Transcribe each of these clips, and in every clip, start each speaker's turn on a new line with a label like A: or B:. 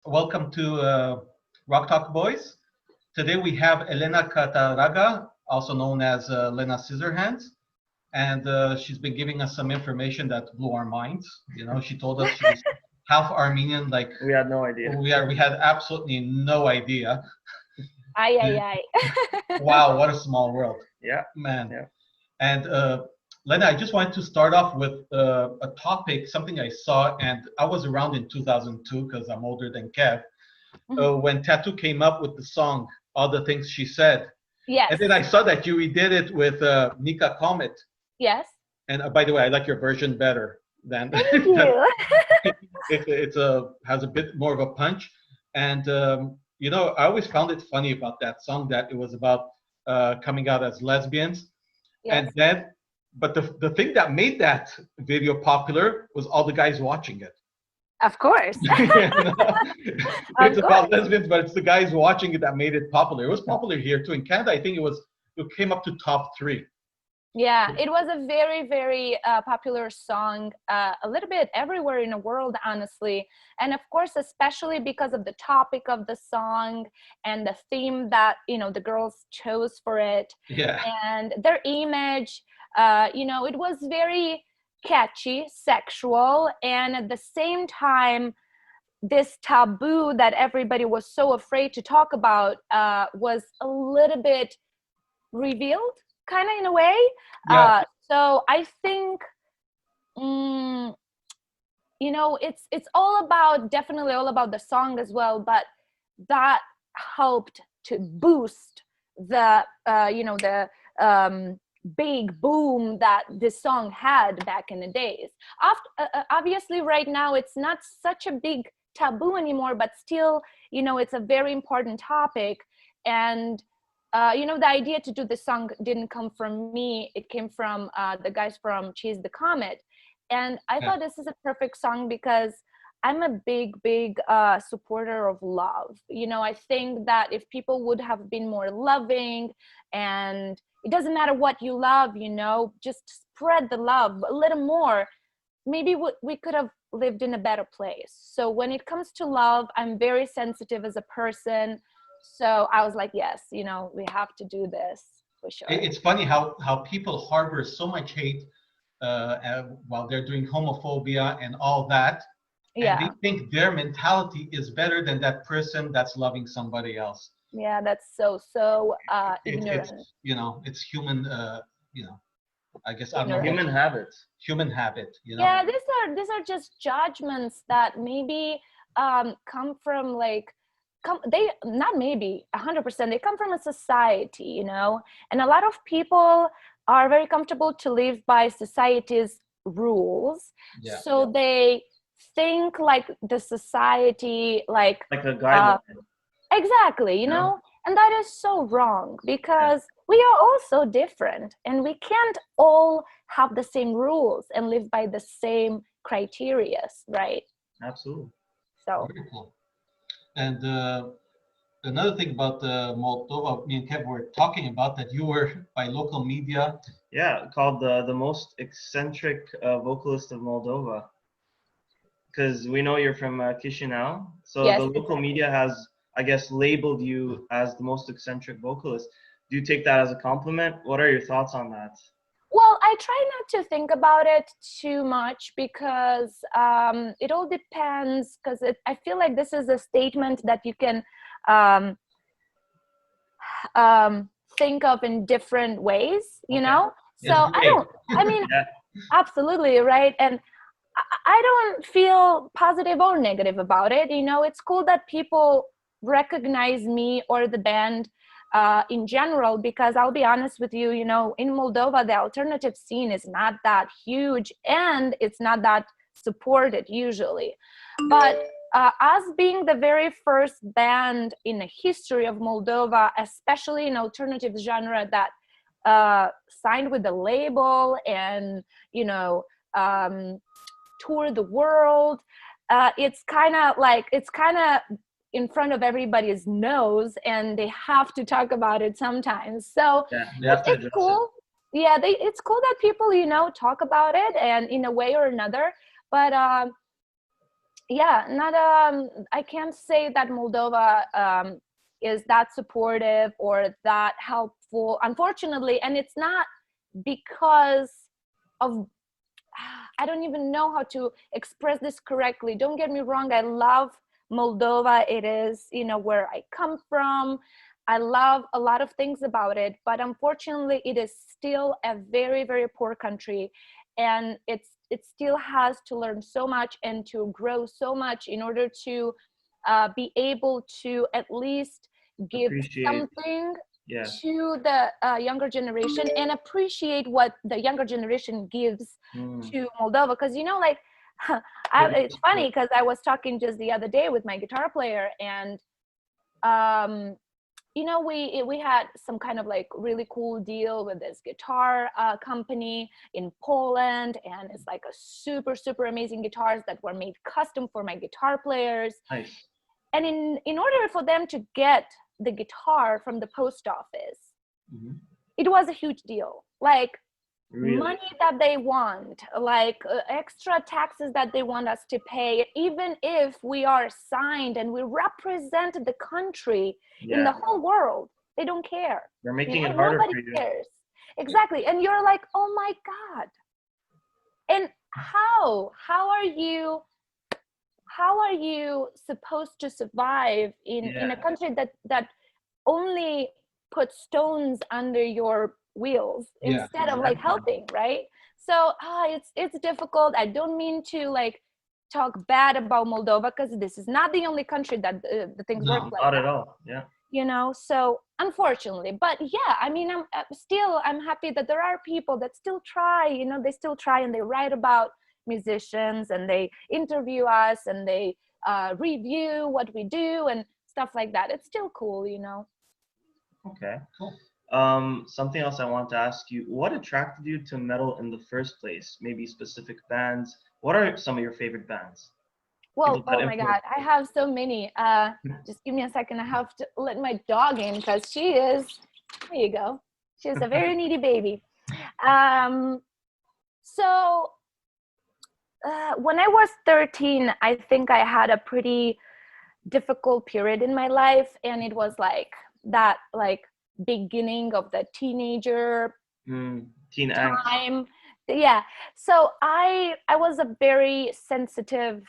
A: Welcome to Rock Talk Boys. Today we have Elena Cataraga, also known as Lena Scissorhands, and she's been giving us some information that blew our minds. You know, she told us she's half Armenian. Like
B: we had no idea.
A: We had absolutely no idea.
C: Aye.
A: Wow, what a small world.
B: Yeah,
A: man.
B: Yeah.
A: And Lena, I just wanted to start off with a topic, something I saw, and I was around in 2002 because I'm older than Kev, when Tattoo came up with the song, All the Things She Said.
C: Yes.
A: And then I saw that you redid it with Nika Comet.
C: Yes.
A: And by the way, I like your version better than
C: Thank you.
A: it has a bit more of a punch. And, you know, I always found it funny about that song that it was about coming out as lesbians.
C: Yes.
A: And then, but the thing that made that video popular was all the guys watching it.
C: Of course.
A: It's about lesbians, but it's the guys watching it that made it popular. It was popular here too. In Canada, I think it came up to top 3.
C: Yeah, it was a very, very popular song, a little bit everywhere in the world, honestly. And of course, especially because of the topic of the song and the theme that, you know, the girls chose for it.
A: Yeah.
C: And their image, you know, it was very catchy, sexual, and at the same time, this taboo that everybody was so afraid to talk about was a little bit revealed, kind of in a way.
A: Yeah.
C: So I think, you know, it's all about, definitely all about the song as well, but that helped to boost the, you know, the big boom that this song had back in the days. Obviously right now it's not such a big taboo anymore, but still, you know, it's a very important topic. And you know, the idea to do this song didn't come from me. It came from the guys from Chase the Comet. And I thought this is a perfect song because I'm a big supporter of love. You know, I think that if people would have been more loving, and it doesn't matter what you love, you know, just spread the love a little more, maybe we could have lived in a better place. So when it comes to love, I'm very sensitive as a person. So I was like, yes, you know, we have to do this for sure.
A: It's funny how people harbor so much hate while they're doing homophobia and all that.
C: Yeah.
A: And they think their mentality is better than that person that's loving somebody else.
C: Yeah, that's so ignorant.
A: It's, you know, it's human, you know, I guess, I don't know.
B: Human habit,
A: you know.
C: Yeah, these are just judgments that maybe come from like, they not maybe 100%, they come from a society, you know, and a lot of people are very comfortable to live by society's rules.
A: Yeah.
C: So they think like the society, like
B: a guideline.
C: Exactly, you know, and that is so wrong because we are all so different and we can't all have the same rules and live by the same criteria, right?
B: Absolutely.
C: So.
A: Very cool. And another thing about Moldova, me and Kev were talking about that you were by local media.
B: Yeah, called the most eccentric vocalist of Moldova. Because we know you're from Chișinău, so
C: yes,
B: the local media has, I guess, labeled you as the most eccentric vocalist. Do you take that as a compliment? What are your thoughts on that?
C: Well, I try not to think about it too much because it all depends, because I feel like this is a statement that you can think of in different ways, you know? So I mean, absolutely, right? And I don't feel positive or negative about it. You know, it's cool that people recognize me or the band in general, because I'll be honest with you, you know, in Moldova, the alternative scene is not that huge and it's not that supported usually. But us being the very first band in the history of Moldova, especially in alternative genre that signed with the label and, you know, tour the world, it's kind of in front of everybody's nose and they have to talk about it sometimes. So it's cool. Yeah, it's cool that people, you know, talk about it and in a way or another. But yeah, not I can't say that Moldova is that supportive or that helpful, unfortunately. And it's not because of, I don't even know how to express this correctly. Don't get me wrong, I love Moldova. It is, you know, where I come from. I love a lot of things about it, but unfortunately it is still a very, very poor country, and it still has to learn so much and to grow so much in order to be able to at least give something to the younger generation and appreciate what the younger generation gives to Moldova. Because, you know, like, it's funny because I was talking just the other day with my guitar player, and you know, we had some kind of like really cool deal with this guitar company in Poland, and it's like a super amazing guitars that were made custom for my guitar players.
B: Nice.
C: And in order for them to get the guitar from the post office, it was a huge deal. Like, really? Money that they want, like extra taxes that they want us to pay, even if we are signed and we represent the country in the whole world, they don't care.
B: They're making it harder for you.
C: Nobody cares. Exactly. And you're like, oh my God. And how are you supposed to survive in a country that only puts stones under your wheels instead of like helping, right? So it's difficult. I don't mean to like talk bad about Moldova, because this is not the only country that the things work like
B: not
C: that.
B: At all. Yeah.
C: You know, so unfortunately, but yeah, I mean, I'm happy that there are people that still try, you know, they still try, and they write about musicians, and they interview us, and they review what we do and stuff like that. It's still cool, you know.
B: Okay, cool. Something else I want to ask you, what attracted you to metal in the first place? Maybe specific bands. What are some of your favorite bands?
C: Well, oh my God, I have so many. Just give me a second. I have to let my dog in, because she is, there you go. She's a very needy baby. So when I was 13, I think I had a pretty difficult period in my life. And it was like that, like, beginning of the teenager
B: teen
C: time.
B: angst.
C: Yeah. So I was a very sensitive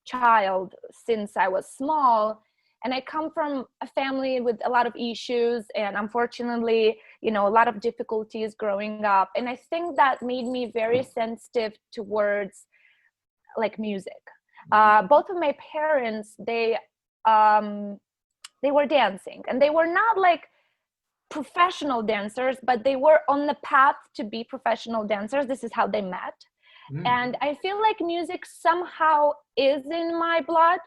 C: child since I was small, and I come from a family with a lot of issues, and unfortunately, you know, a lot of difficulties growing up. And I think that made me very sensitive towards like music. Both of my parents, they were dancing, and they were not like professional dancers, but they were on the path to be professional dancers. This is how they met. And I feel like music somehow is in my blood,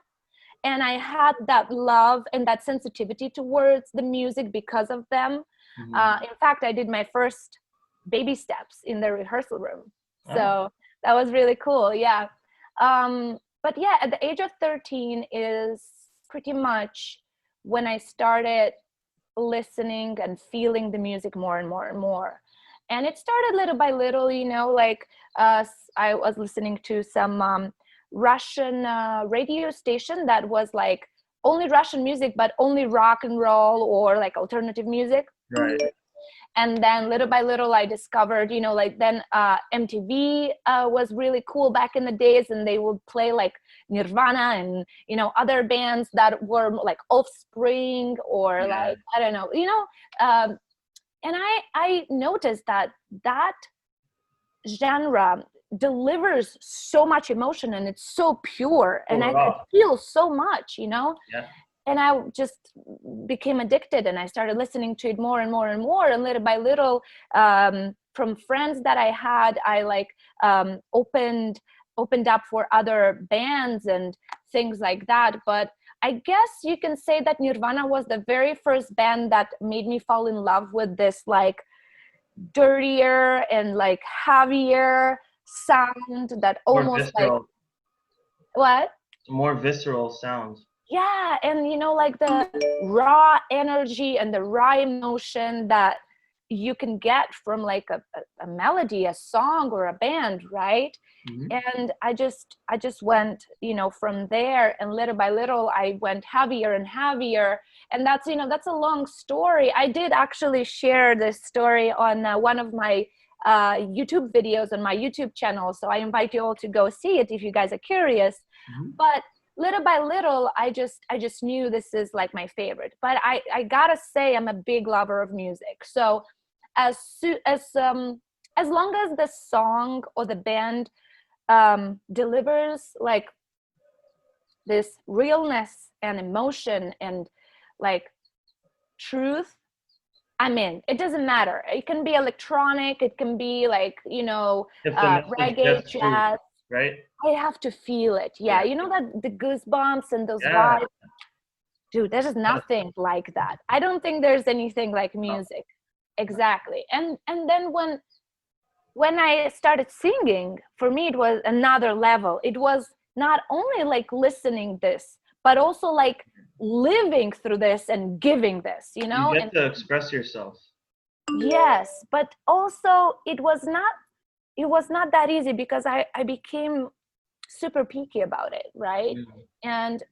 C: and I had that love and that sensitivity towards the music because of them. In fact, I did my first baby steps in the rehearsal room, so that was really cool. Yeah. But yeah, at the age of 13 is pretty much when I started listening and feeling the music more and more and more. And it started little by little, you know, like I was listening to some Russian radio station that was like only Russian music, but only rock and roll or like alternative music.
B: Right.
C: And then little by little I discovered, you know, like then MTV was really cool back in the days, and they would play like Nirvana and, you know, other bands that were like Offspring or like, I don't know, you know, and I noticed that genre delivers so much emotion, and it's so pure, and I could feel so much, you know. And I just became addicted, and I started listening to it more and more and more. And little by little, from friends that I had, I like opened up for other bands and things like that. But I guess you can say that Nirvana was the very first band that made me fall in love with this like dirtier and like heavier sound that almost like what?
B: More visceral sound.
C: Yeah, and you know, like the raw energy and the raw emotion that you can get from like a melody, a song, or a band, right? And I just went, you know, from there, and little by little I went heavier and heavier. And that's, you know, that's a long story. I did actually share this story on one of my YouTube videos on my YouTube channel, so I invite you all to go see it if you guys are curious. But little by little, I just knew this is like my favorite. But I gotta say, I'm a big lover of music. So as long as the song or the band delivers like this realness and emotion and like truth, I'm in. It doesn't matter. It can be electronic. It can be like, you know, reggae, jazz.
B: Right?
C: I have to feel it. Yeah. You know, that the goosebumps and those vibes. Dude, there's nothing like that. I don't think there's anything like music. Exactly. And then when I started singing, for me, it was another level. It was not only like listening this, but also like living through this and giving this, you know?
B: You get to express yourself.
C: Yes, but also it was not that easy, because I became super picky about it, right? And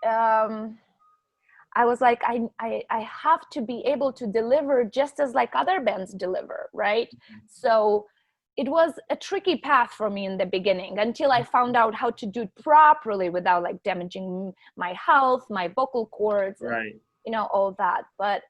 C: I was like, I have to be able to deliver just as like other bands deliver, right? So it was a tricky path for me in the beginning, until I found out how to do it properly without like damaging my health, my vocal cords, and, you know, all that. But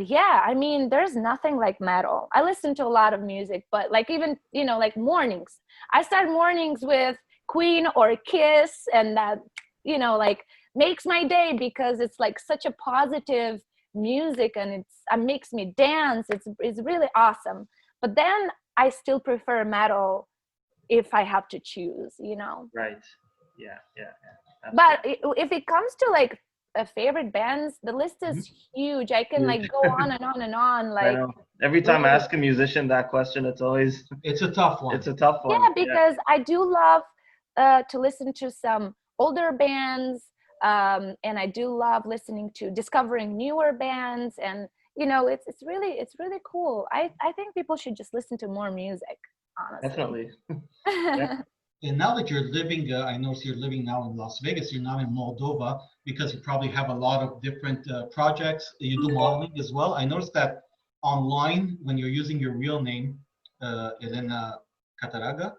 C: yeah, I mean, there's nothing like metal. I listen to a lot of music, but like even, you know, like mornings, I start mornings with Queen or Kiss, and that, you know, like makes my day, because it's like such a positive music, and it makes me dance. It's really awesome. But then I still prefer metal if I have to choose, you know?
B: Right. Yeah.
C: But if it comes to like favorite bands, the list is huge. I can like go on and on and on. Like,
B: I know. Every time I ask a musician that question, it's
A: a tough one.
B: It's a tough one.
C: Yeah, because I do love to listen to some older bands, and I do love discovering newer bands, and you know, it's really cool. I think people should just listen to more music, honestly.
B: Definitely.
A: And now that you're living, I know you're living now in Las Vegas, you're now in Moldova, because you probably have a lot of different projects. You do modeling as well. I noticed that online, when you're using your real name, Elena Cataraga,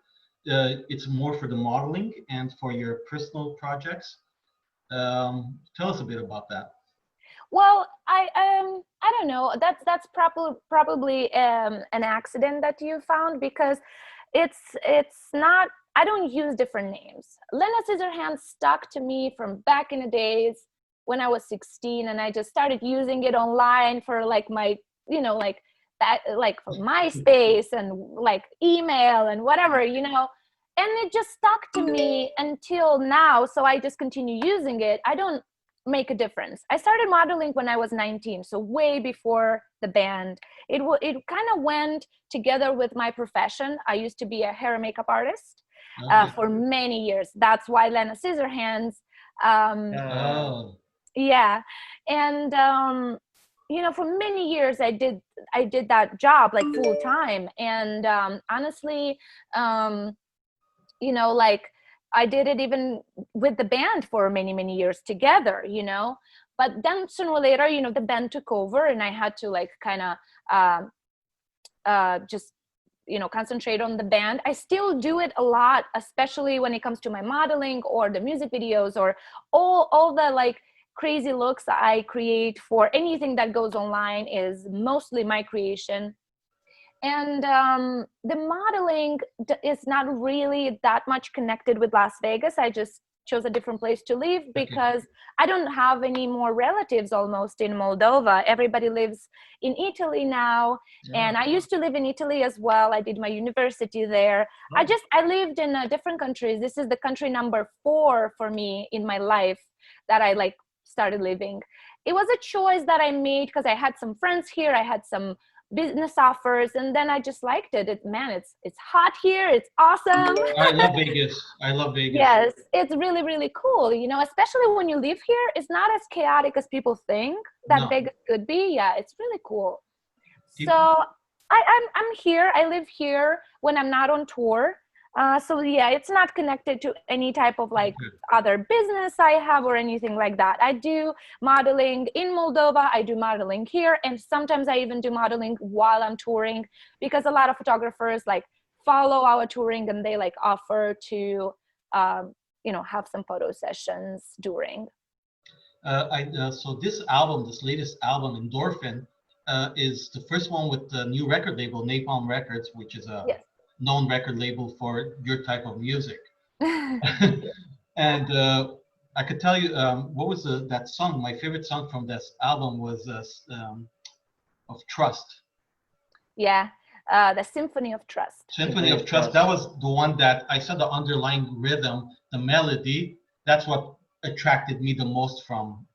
A: it's more for the modeling and for your personal projects. Tell us a bit about that.
C: Well, I don't know. That's probably an accident that you found, because it's not. I don't use different names. Lena Scissorhands stuck to me from back in the days when I was 16, and I just started using it online for like my, you know, like that, like for MySpace and like email and whatever, you know. And it just stuck to me until now. So I just continue using it. I don't make a difference. I started modeling when I was 19, so way before the band. It kind of went together with my profession. I used to be a hair and makeup artist for many years. That's why Lena Scissorhands. Yeah, and you know, for many years I did that job like full time, and honestly, you know, like I did it even with the band for many years together, you know. But then sooner or later, you know, the band took over, and I had to like kind of just, you know, concentrate on the band. I still do it a lot, especially when it comes to my modeling or the music videos or all the like crazy looks I create for anything that goes online is mostly my creation. And the modeling is not really that much connected with Las Vegas. I just chose a different place to live because I don't have any more relatives almost in Moldova. Everybody lives in Italy now. And I used to live in Italy as well. I did my university there. I lived in different countries. This is the country number 4 for me in my life that I like started living. It was a choice that I made because I had some friends here. I had some business offers, and then I just liked it. It's hot here. It's awesome.
A: I love Vegas. I love Vegas.
C: Yes, it's really cool. You know, especially when you live here, it's not as chaotic as people think that Vegas could be. Yeah, it's really cool. So I'm here. I live here when I'm not on tour. So yeah, it's not connected to any type of like other business I have or anything like that. I do modeling in Moldova. I do modeling here, and sometimes I even do modeling while I'm touring, because a lot of photographers like follow our touring and they like offer to you know, have some photo sessions during.
A: So this album, this latest album, Endorphin, is the first one with the new record label, Napalm Records, which is a known record label for your type of music. And I could tell you, what was that song? My favorite song from this album was of Trust.
C: Yeah, the Symphony of Trust.
A: Symphony of Trust. That was the one that I saw the underlying rhythm, the melody. That's what attracted me the most from.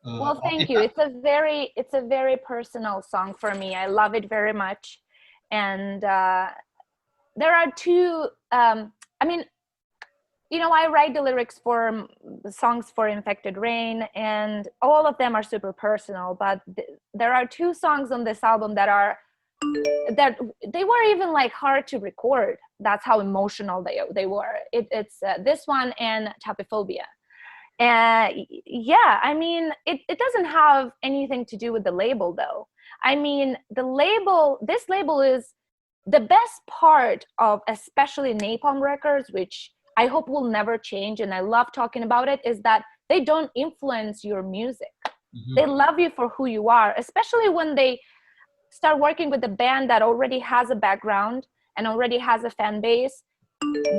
C: Well, thank you. It's a very personal song for me. I love it very much, and there are two. I mean, you know, I write the lyrics for the songs for Infected Rain, and all of them are super personal. But there are two songs on this album that they were even like hard to record. That's how emotional they were. It's this one and Tapiphobia. Yeah, I mean, it doesn't have anything to do with the label though. I mean, this label is the best part of especially Napalm Records, which I hope will never change, and I love talking about it, is that they don't influence your music. Mm-hmm. They love you for who you are, especially when they start working with a band that already has a background and already has a fan base.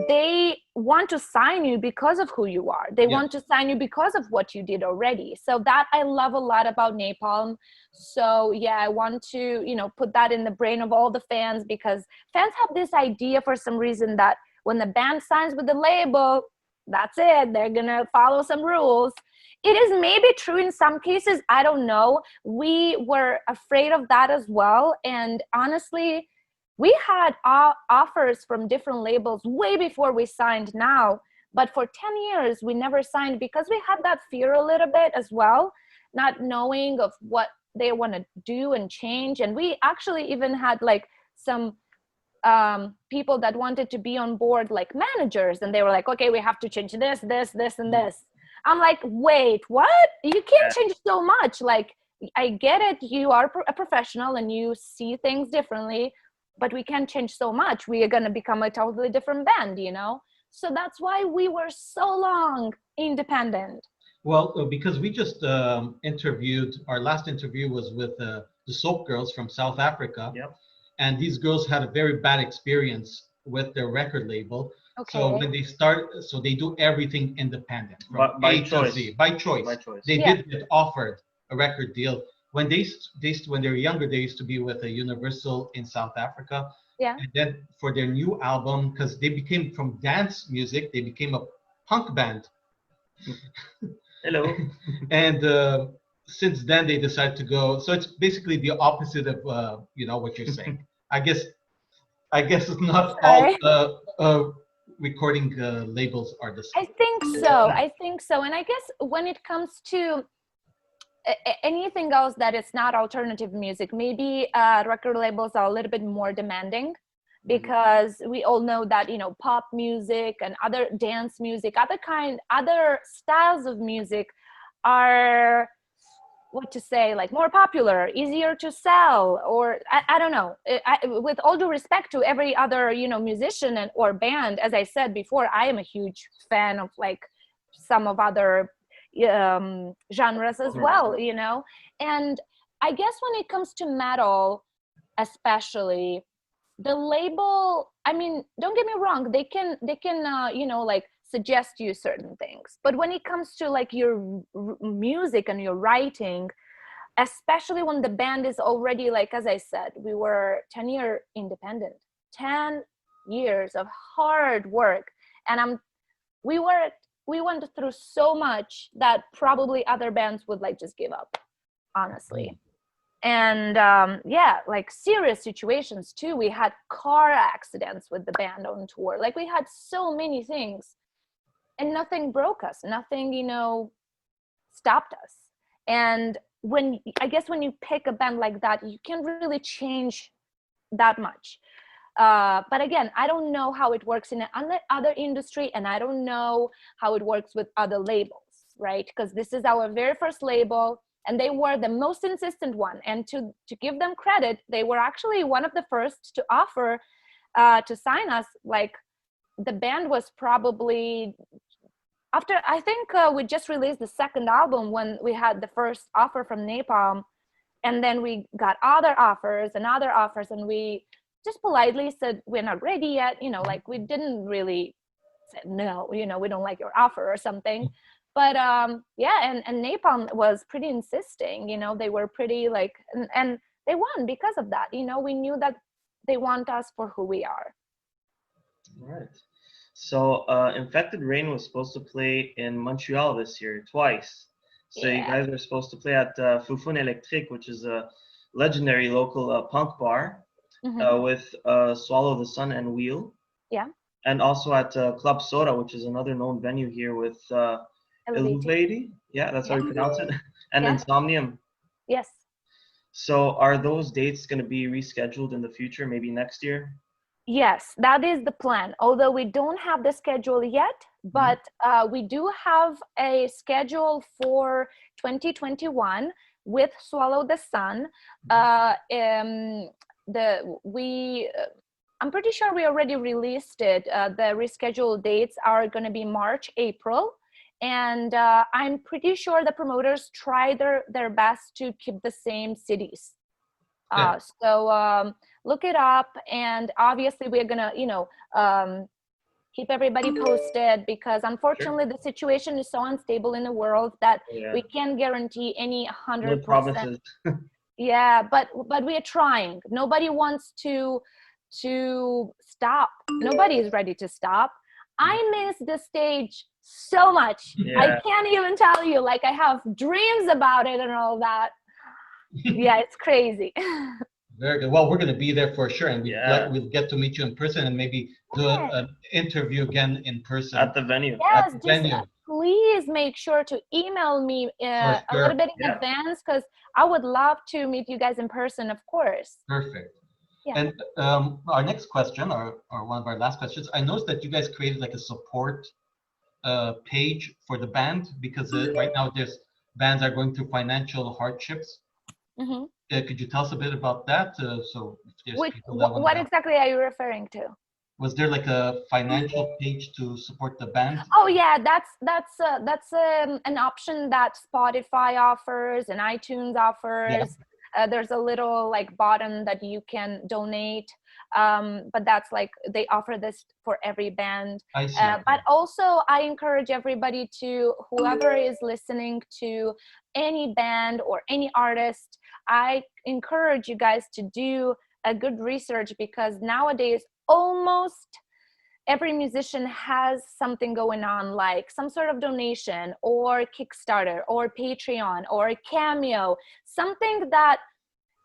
C: They want to sign you because of who you are. They want to sign you because of what you did already. So that I love a lot about Napalm. So yeah, I want to, you know, put that in the brain of all the fans, because fans have this idea for some reason that when the band signs with the label, that's it, they're gonna follow some rules. It is maybe true in some cases, I don't know. We were afraid of that as well. And honestly, we had offers from different labels way before we signed now, but for 10 years, we never signed because we had that fear a little bit as well, not knowing of what they want to do and change. And we actually even had like some people that wanted to be on board, like managers, and they were like, okay, we have to change this, this, this, and this. I'm like, wait, what? You can't change so much. Like, I get it. You are a professional and you see things differently, but we can't change so much. We are going to become a totally different band, you know? So that's why we were so long independent.
A: Well, because we just interviewed, our last interview was with the Soap Girls from South Africa. Yep. And these girls had a very bad experience with their record label. Okay. So when they start, so they do everything independent. From
B: by
A: A
B: choice.
A: to Z, by choice. They did get offered a record deal. When when they were younger, they used to be with a Universal in South Africa. Yeah. And then for their new album, because they became from dance music, they became a punk band.
B: Hello.
A: And since then they decided to go. So it's basically the opposite of you know what you're saying. I guess it's not all recording labels are the same.
C: I think so. And I guess when it comes to anything else that is not alternative music, maybe record labels are a little bit more demanding, because we all know that, you know, pop music and other dance music, other styles of music are, what to say, like more popular, easier to sell, or I don't know. With all due respect to every other, you know, musician or band, as I said before, I am a huge fan of like some of other genres as well, you know. And I guess when it comes to metal, especially, the label, I mean, don't get me wrong, they can you know, like suggest you certain things, but when it comes to like your music and your writing, especially when the band is already, like, as I said, we were 10-year independent, 10 years of hard work, and we went through so much that probably other bands would like just give up, honestly. And yeah, like serious situations too. We had car accidents with the band on tour. Like, we had so many things, and nothing broke us. Nothing, you know, stopped us. And when you pick a band like that, you can really change that much. But again, I don't know how it works in other industry, and I don't know how it works with other labels, right? Because this is our very first label, and they were the most insistent one. And to give them credit, they were actually one of the first to offer to sign us. Like, the band was probably after, I think we just released the second album when we had the first offer from Napalm, and then we got other offers, and we just politely said, we're not ready yet, like, we didn't really say no, we don't like your offer or something. But yeah, and Napalm was pretty insisting, they were pretty like, and they won because of that. We knew that they want us for who we are.
B: All right. So Infected Rain was supposed to play in Montreal this year twice. So you guys are supposed to play at Fufun Eccentric, which is a legendary local punk bar, with Swallow the Sun and Wheel. Yeah. And also at Club Soda, which is another known venue here with Elevated. Yeah, that's how you pronounce it. And Insomnium. Yes. So are those dates going to be rescheduled in the future, maybe next year?
C: Yes, that is the plan. Although we don't have the schedule yet, but we do have a schedule for 2021 with Swallow the Sun. I'm pretty sure we already released it. The rescheduled dates are going to be March, April. And I'm pretty sure the promoters try their best to keep the same cities. So look it up, and obviously we're gonna, keep everybody posted, because unfortunately the situation is so unstable in the world that we can't guarantee any 100%. Yeah, but we are trying. Nobody wants to stop. Nobody is ready to stop. I miss the stage so much. I can't even tell you. Like, I have dreams about it and all that. Yeah, it's crazy.
A: Very good. Well, we're going to be there for sure, and we'll get to meet you in person, and maybe do an interview again in person
B: at the venue.
C: Yes, please make sure to email me a little bit in advance, because I would love to meet you guys in person, of course.
A: Perfect. Yeah. And our next question, or one of our last questions, I noticed that you guys created like a support page for the band, because right now there's bands are going through financial hardships. Could you tell us a bit about that? So if there's people that
C: what exactly are you referring to?
A: Was there like a financial page to support the band?
C: Oh yeah, that's an option that Spotify offers and iTunes offers. There's a little like button that you can donate, but that's like, they offer this for every band.
A: I see.
C: But also I encourage everybody to, whoever is listening to any band or any artist, I encourage you guys to do a good research, because nowadays almost every musician has something going on, like some sort of donation or Kickstarter or Patreon or Cameo, something that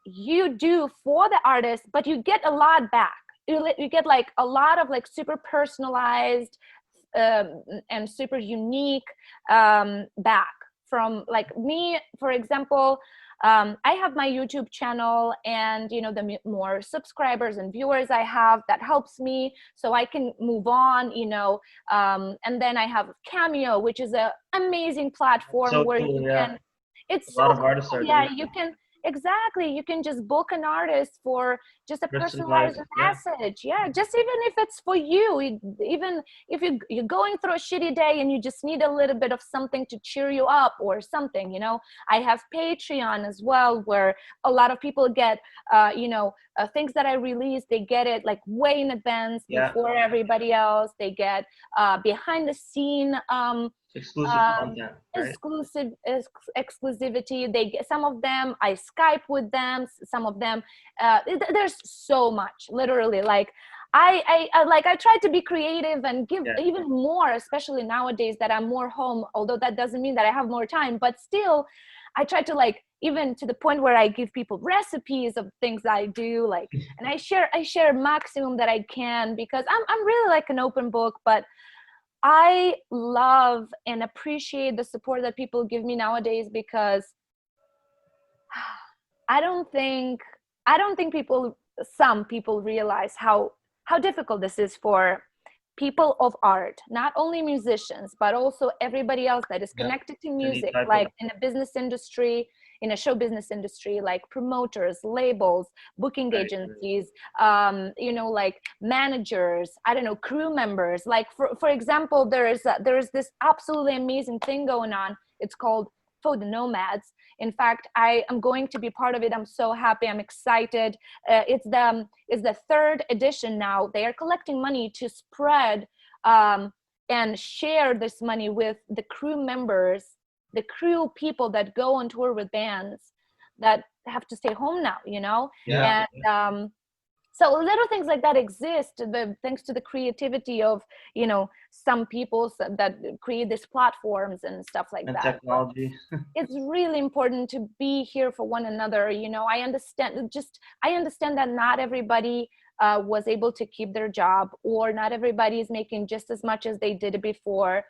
C: you do for the artist, but you get a lot back. You get like a lot of like super personalized and super unique back from, like, me, for example. I have my YouTube channel, and the more subscribers and viewers I have, that helps me so I can move on, and then I have Cameo, which is an amazing platform where you can, it's
B: a lot of artists are doing
C: you can, exactly, you can just book an artist for just a personalized message. Just even if it's for you, even if you're going through a shitty day and you just need a little bit of something to cheer you up or something, I have Patreon as well, where a lot of people get things that I release, they get it like way in advance before everybody else. They get behind the scene
B: exclusive content, right?
C: Exclusivity. They get, some of them I Skype with them, some of them there's so much, literally. Like I try to be creative and give even more, especially nowadays that I'm more home, although that doesn't mean that I have more time, but still I try to, like, even to the point where I give people recipes of things I do, like, and I share maximum that I can, because I'm really like an open book. But I love and appreciate the support that people give me nowadays, because I don't think people some people realize how difficult this is for people of art, not only musicians, but also everybody else that is connected to music, like in a business industry, in a show business industry, like promoters, labels, booking agencies, you know, like managers, I don't know, crew members. Like for example, there is this absolutely amazing thing going on. It's called Photo Nomads. In fact, I am going to be part of it. I'm so happy. I'm excited. It's the third edition now. They are collecting money to spread and share this money with the crew members, the crew people that go on tour with bands that have to stay home now, you know?
A: Yeah.
C: And so little things like that exist thanks to the creativity of, you know, some people that create these platforms and stuff like that.
B: Technology.
C: It's really important to be here for one another. You know, I understand that not everybody was able to keep their job, or not everybody is making just as much as they did before.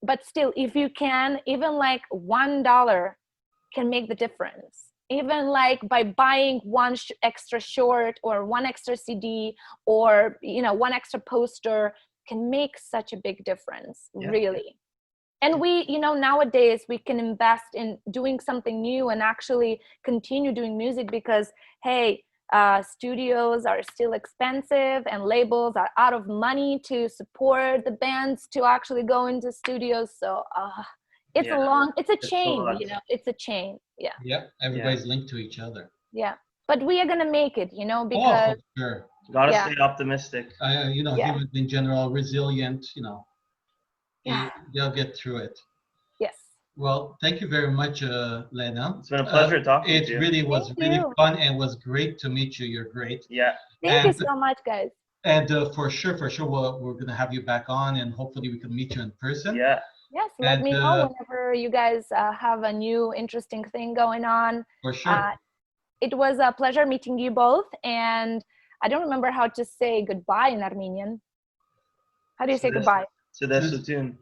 C: But still, if you can, even like $1 can make the difference. Even like by buying one extra short or one extra CD or, you know, one extra poster can make such a big difference, really. And we, you know, nowadays we can invest in doing something new and actually continue doing music because, hey, studios are still expensive and labels are out of money to support the bands to actually go into studios. So it's a chain, you know, it's a chain. Yeah.
A: Everybody's linked to each other.
C: Yeah. But we are going to make it, you know, because.
A: Oh, for sure.
B: Gotta stay optimistic.
A: You know, humans in general, resilient, you know, they'll get through it.
C: Yes.
A: Well, thank you very much, Lena.
B: It's been a pleasure talking to you.
A: It really was really fun and was great to meet you. You're great.
B: Yeah.
C: Thank you so much, guys.
A: And for sure, we're going to have you back on, and hopefully we can meet you in person.
B: Yeah.
C: Yes, let me know whenever you guys have a new interesting thing going on.
A: For sure.
C: It was a pleasure meeting you both, and I don't remember how to say goodbye in Armenian. How do you say goodbye?
B: Celestitun.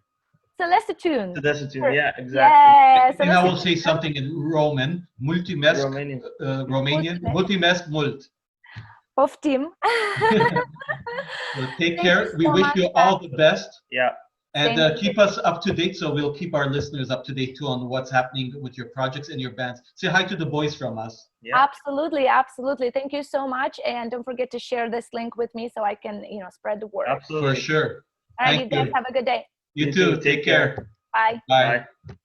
C: Celestitun.
B: Celestitun, yeah, exactly.
C: Yes.
A: And I will say something in Roman. Mulțumesc, Romanian. Mulțumesc mult.
C: Poftim.
A: So take care. We wish you all the best.
B: Yeah.
A: And keep us up to date, so we'll keep our listeners up to date too on what's happening with your projects and your bands. Say hi to the boys from us.
B: Yeah.
C: Absolutely, absolutely. Thank you so much, and don't forget to share this link with me so I can, you know, spread the word.
B: Absolutely.
A: For sure.
C: All right, you guys have a good day.
A: You too. Take care.
C: Bye.
A: Bye.
B: Bye.